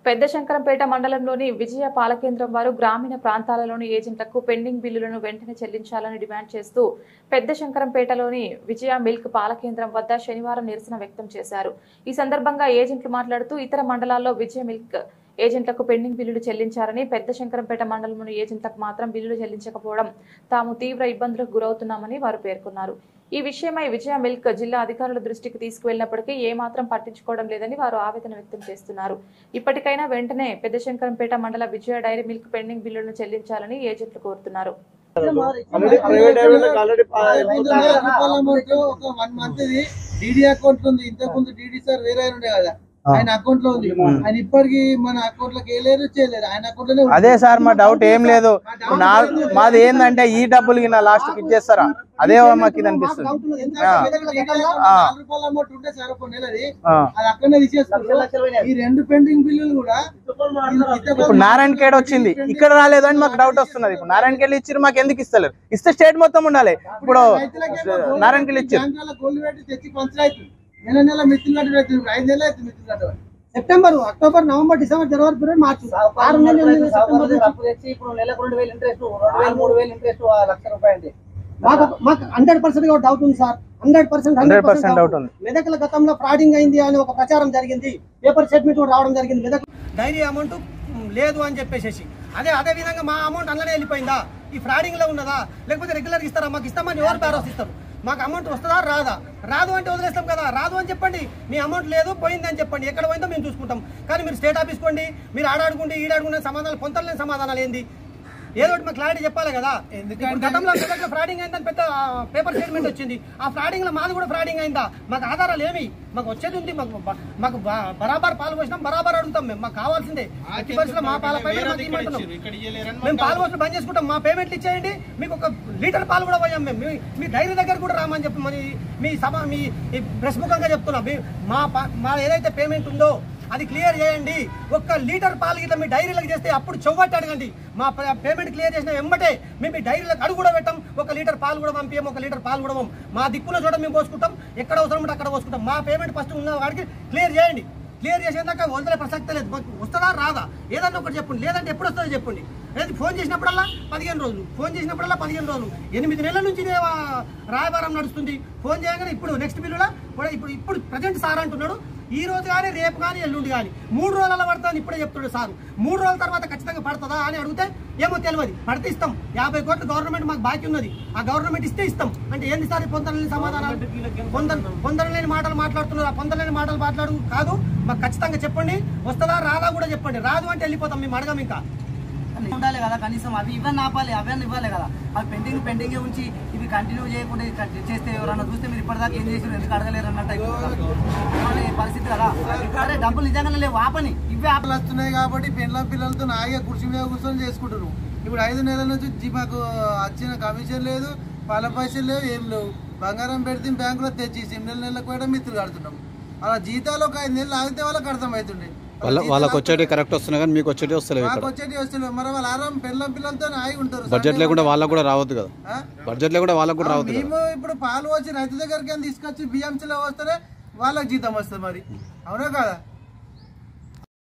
పెద్దశంకరంపేట మండలంలోని విజయ పాలకేంద్రం వారు గ్రామీణ ప్రాంతాలలోని ఏజెంట్లకు పెండింగ్ బిల్లులను వెంటనే చెల్లించాలని డిమాండ్ చేస్తూ పెద్దశంకరంపేటలోని విజయ మిల్క్ పాలకేంద్రం వద్ద శనివారం నిరసన వ్యక్తం చేశారు. ఈ సందర్భంగా ఏజెంట్లు మాట్లాడుతూ ఇతర మండలాల్లో విజయ మిల్క్ ఏజెంట్లకు పెండింగ్ బిల్లులు చెల్లించారని, పెద్దశంకరంపేట మండలంలోని ఏజెంట్లకు మాత్రం బిల్లులు చెల్లించకపోవడం తాము తీవ్ర ఇబ్బందులకు గురవుతున్నామని వారు పేర్కొన్నారు. ఈ విషయమై విజయ మిల్క్ జిల్లా అధికారుల దృష్టికి తీసుకువెళ్లినప్పటికీ ఏమాత్రం పట్టించుకోవడం లేదని వారు ఆవేదన వ్యక్తం చేస్తున్నారు. ఇప్పటికైనా వెంటనే పెద్దశంకరంపేట మండల విజయ డైరీ మిల్క్ పెండింగ్ బిల్లులను చెల్లించాలని ఏజెంట్లు కోరుతున్నారు. ఆయన అకౌంట్ లో ఉంది. ఆయన ఇప్పటికి మన అకౌంట్ లోకి వెళ్ళలేరు చేయలేరు. ఆయన అకౌంట్ లోనే అదే సార్ మా డౌట్ ఏం లేదు. మాది ఏంటంటే ఈ డబ్బులు కింద లాస్ట్ కి ఇచ్చేస్తారా? అదే మాకు ఇది అనిపిస్తుంది. ఈ రెండు పెండింగ్ బిల్లులు కూడా ఇప్పుడు నారాయణఖేడ్ వచ్చింది, ఇక్కడ రాలేదు అని మాకు డౌట్ వస్తున్నది. ఇప్పుడు నారాయణఖేడ్ ఇచ్చారు, మాకు ఎందుకు ఇస్తలేరు? ఇస్తే స్టేట్ మొత్తం ఉండాలి. ఇప్పుడు నారాయణఖేడ్ ఇచ్చారు, నెల నెల మిత్రులు కట్టి 5 నెలలు అయితే మిత్రులు కట్టవాలి. సెప్టెంబర్, అక్టోబర్, నవంబర్, డిసెంబర్, జనవరి, ఫిబ్రవరి, మార్చి 6 నెలలు ఇప్పుడు నెలకు 2000 ఇంట్రెస్ట్, 2000 ఇంట్రెస్ట్, ₹1,00,000. మాకు 100% డౌట్ ఉంది సార్. 100% డౌట్ ఉంది. మెదకుల గతంలో ఫ్రాడింగ్ అయింది అని ఒక ప్రచారం జరిగింది. పేపర్ స్టేట్మెంట్ కూడా రావడం జరిగింది. మెదక్ డైరీ అమౌంట్ లేదు అని చెప్పేసి అదే విధంగా మా అమౌంట్ అందులోనే వెళ్ళిపోయిందా? ఈ ఫ్రాడింగ్ లో ఉన్నదా? లేకపోతే రెగ్యులర్ ఇస్తారా? మాకు ఇస్తామని ఎవరు భరోసా ఇస్తారు? మాకు అమౌంట్ వస్తుందా రాదా? రాదు అంటే వదిలేస్తాం కదా. రాదు అని చెప్పండి, మీ అమౌంట్ లేదు పోయింది అని చెప్పండి. ఎక్కడ పోయిందో మేము చూసుకుంటాం. కానీ మీరు స్టేట్ ఆఫీస్ కొండి, మీరు ఆడాడుకుంటే ఈడాడుకునే సమాధానాలు, పొంతలేని సమాధానాలు ఏంది? ఏదో ఒకటి మాకు క్లారిటీ చెప్పాలి కదా. గతంలో ఫ్రాడింగ్ అయిందని పెద్ద పేపర్ స్టేట్మెంట్ వచ్చింది. ఆ ఫ్రాడింగ్ లో మాది కూడా ఫ్రాడింగ్ అయిందా? మాకు ఆధారాలు ఏమి? మాకు వచ్చేది ఉంది. మాకు బరాబర్ పాలు పోసినాం, బరాబర్ అడుగుతాం. మేము మాకు కావాల్సిందే. ఎట్టి పరిస్థితుల్లో మా పాల పేమెంట్ మేము పాలు పోసిన బంద్ చేసుకుంటాం. మా పేమెంట్లు ఇచ్చేయండి. మీకు 1 లీటర్ పాలు కూడా పోయాం. మేము మీ డైరీ దగ్గర కూడా రామని చెప్పి మరి మీ ప్రెస్ ముఖంగా చెప్తున్నాం. మా ఏదైతే పేమెంట్ ఉందో అది క్లియర్ చేయండి. 1 లీటర్ పాలు గిట్లా మీ డైరీలకు చేస్తే అప్పుడు చెవ్వట్టి అడగండి. మా పేమెంట్ క్లియర్ చేసిన వెంబటే మేము మీ డైరీలకు అడుగు కూడా పెట్టాం. 1 లీటర్ పాలు కూడా పంపించాం, 1 లీటర్ పాలు కూడా మా దిక్కున చోట మేము పోసుకుంటాం. ఎక్కడ అవసరం ఉంటే అక్కడ పోసుకుంటాం. మా పేమెంట్ ఫస్ట్ ఉన్న వాడికి క్లియర్ చేయండి. క్లియర్ చేసేదాకా వదిలే ప్రసక్తే లేదు. వస్తుందా రాదా? ఏదన్నా ఒకటి చెప్పండి. లేదంటే ఎప్పుడు వస్తుందో చెప్పండి. లేదు ఫోన్ చేసినప్పుడల్లా 15 రోజులు, ఫోన్ చేసినప్పుడల్లా 15 రోజులు. 8 నెలల నుంచి రాయబారం నడుస్తుంది. ఫోన్ చేయగానే ఇప్పుడు నెక్స్ట్ బిల్లులా ఇప్పుడు ప్రజెంట్ సార్ అంటున్నాడు ఈ రోజు కానీ రేపు కానీ ఎల్లుండి కానీ 3 రోజుల పడుతుంది ఇప్పుడే చెప్తున్నాడు సార్. 3 రోజుల తర్వాత ఖచ్చితంగా పడుతుందా అని అడిగితే ఏమో తెలియదు. పడితే ఇస్తాం. 50 కోట్లు గవర్నమెంట్ మాకు బాకీ ఉన్నది. ఆ గవర్నమెంట్ ఇస్తే ఇస్తాం అంటే ఏంది సార్? పొందలేని సమాధానాలు, పొందలేని మాటలు మాట్లాడుతున్నారు. ఆ పొందలేని మాటలు మాట్లాడు కాదు. మాకు ఖచ్చితంగా చెప్పండి. వస్తుందా రాదా కూడా చెప్పండి. రాదు అంటే వెళ్ళిపోతాం. మేము అడగం. ఇంకా ఉండాలి కదా కనీసం. అవి ఇవన్నీ ఆపాలి, అవన్నీ ఇవ్వాలి కదా. అవి పెండింగ్ ఉంచి ఇవి కంటిన్యూ చేయకుండా చేస్తే ఎవరన్నా చూస్తే మీరు ఇప్పటిదాకా ఏం చేసారు, ఎందుకు అడగలేరు అన్నట్టు పరిస్థితి కదా. సరే డబ్బులు నిజంగానే లేవు, ఆపని. ఇవే ఆపలు వస్తున్నాయి కాబట్టి పిల్లలతో నాగే కుర్చీ మీద కూర్చొని చేసుకుంటున్నాం. ఇప్పుడు 5 నెలల నుంచి మాకు వచ్చిన కమిషన్ లేదు, పాల పైసలు లేవు, ఏం లేవు. బంగారం పెడితే బ్యాంకులో తెచ్చి నెలకు కూడా మిత్రులు కడుతున్నాం. అలా జీతాలు ఒక 5 నెలలు ఆగితే వాళ్ళకి అర్థమవుతుండే. వాళ్ళకి వచ్చేటి కరెక్ట్ వస్తున్నాయి కానీ మీకు వచ్చేటి వస్తలేవు. మరి వాళ్ళు ఆరాం పిల్లలతో ఆగి ఉంటారు. బడ్జెట్ లేకుండా వాళ్ళకు కూడా రావద్దు కదా. బడ్జెట్ లేకుండా వాళ్ళకు కూడా రావద్దు. మేము ఇప్పుడు పాలు వచ్చి రైతు దగ్గరికి తీసుకొచ్చి బియ్యంలో వస్తేనే వాళ్ళకి జీతం వస్తుంది. మరి అవునా కదా?